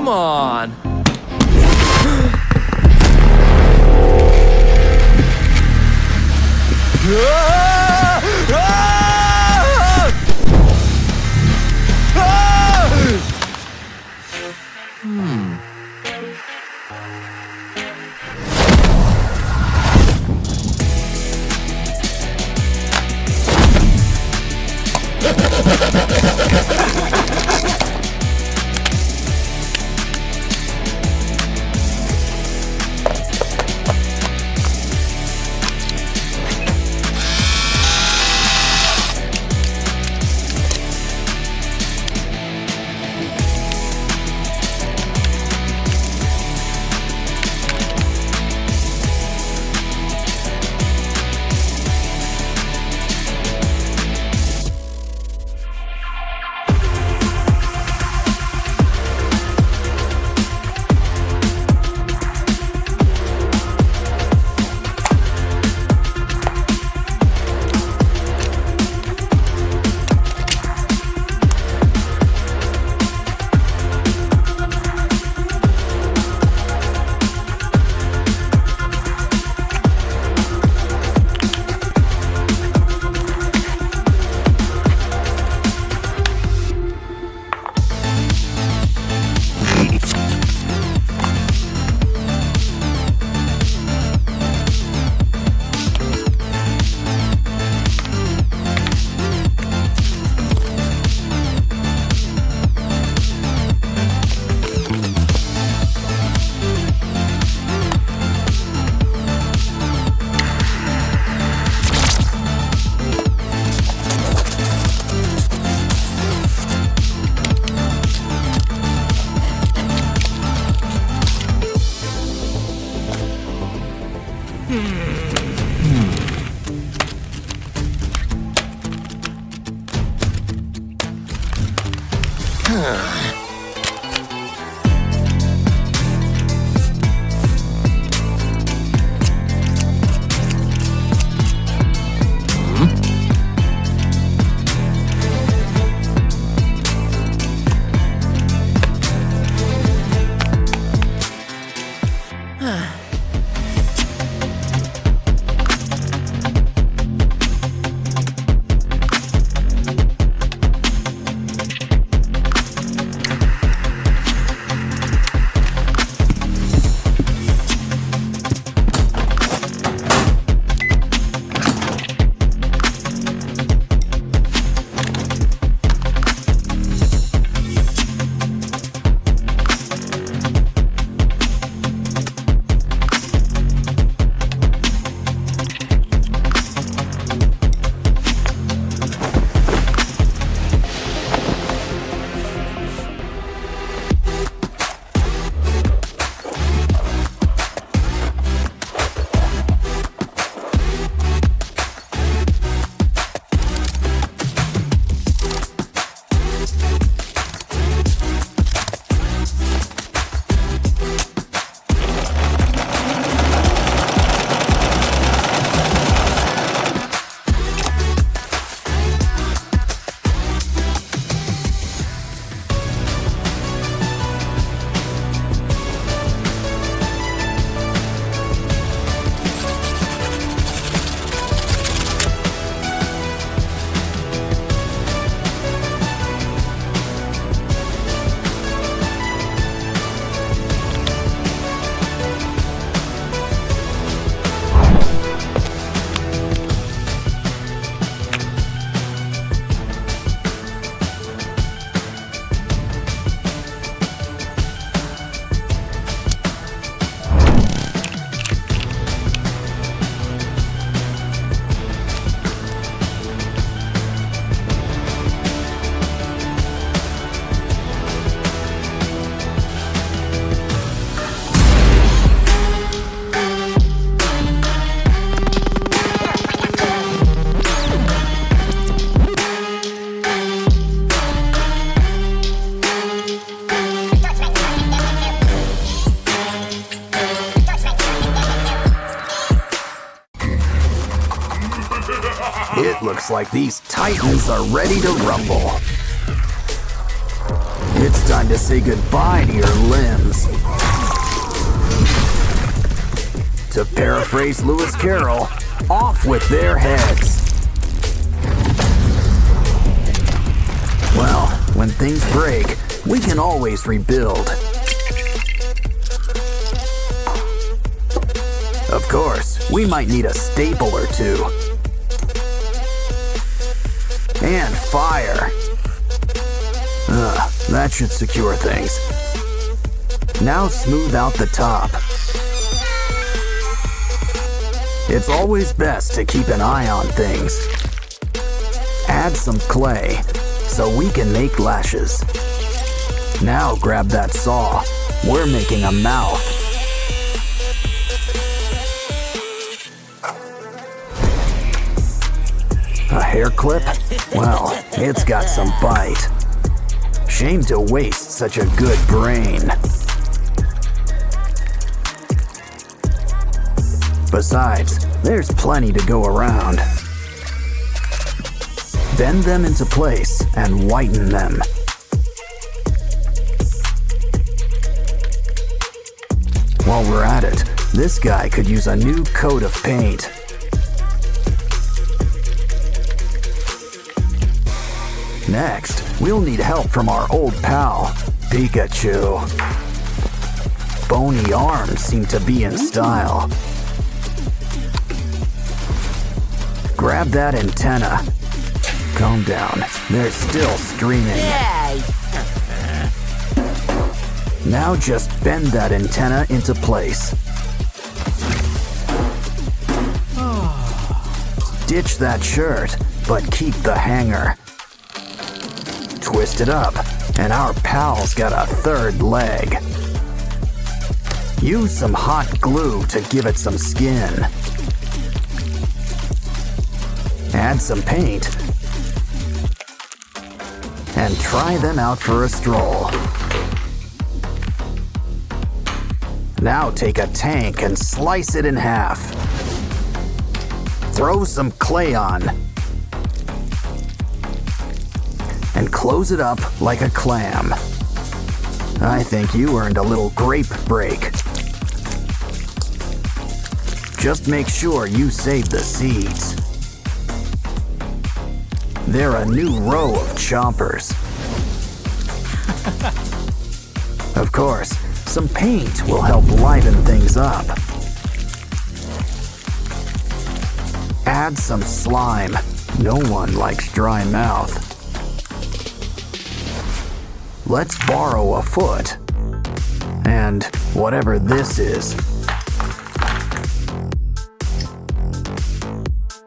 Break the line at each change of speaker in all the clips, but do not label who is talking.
Come on.
It looks like these Titans are ready to rumble.
It's time to say goodbye to your limbs. To paraphrase Lewis Carroll, off with their heads. Well, when things break, we can always rebuild. Of course, we might need a staple or two. And fire. That should secure things. Now smooth out the top. It's always best to keep an eye on things. Add some clay so we can make lashes. Now grab that saw. We're making a mouth. A hair clip? Well, it's got some bite. Shame to waste such a good brain. Besides, there's plenty to go around. Bend them into place and whiten them. While we're at it, this guy could use a new coat of paint. Next, we'll need help from our old pal, Pikachu. Bony arms seem to be in style. Grab that antenna. Calm down, they're still streaming. Now just bend that antenna into place. Ditch that shirt, but keep the hanger. Twist it up, and our pal's got a third leg. Use some hot glue to give it some skin. Add some paint. And try them out for a stroll. Now take a tank and slice it in half. Throw some clay on. And close it up like a clam. I think you earned a little grape break. Just make sure you save the seeds. They're a new row of chompers. Of course, some paint will help liven things up. Add some slime. No one likes dry mouth. Let's borrow a foot. And whatever this is.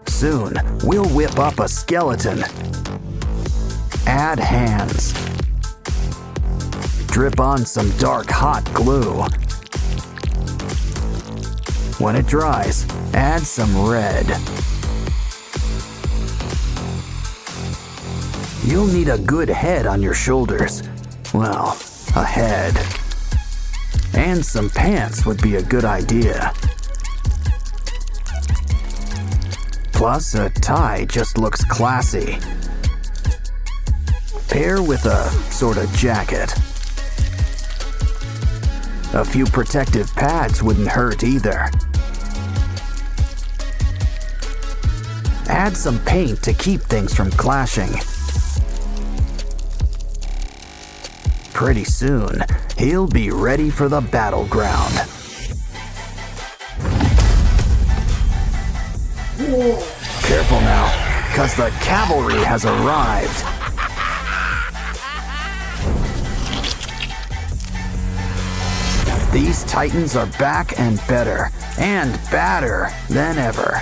Soon, we'll whip up a skeleton. Add hands. Drip on some dark hot glue. When it dries, add some red. You'll need a good head on your shoulders. Well, a head. And some pants would be a good idea. Plus, a tie just looks classy. Pair with a sort of jacket. A few protective pads wouldn't hurt either. Add some paint to keep things from clashing. Pretty soon, he'll be ready for the battleground. Careful now, 'cause the cavalry has arrived. These Titans are back and better, and badder than ever.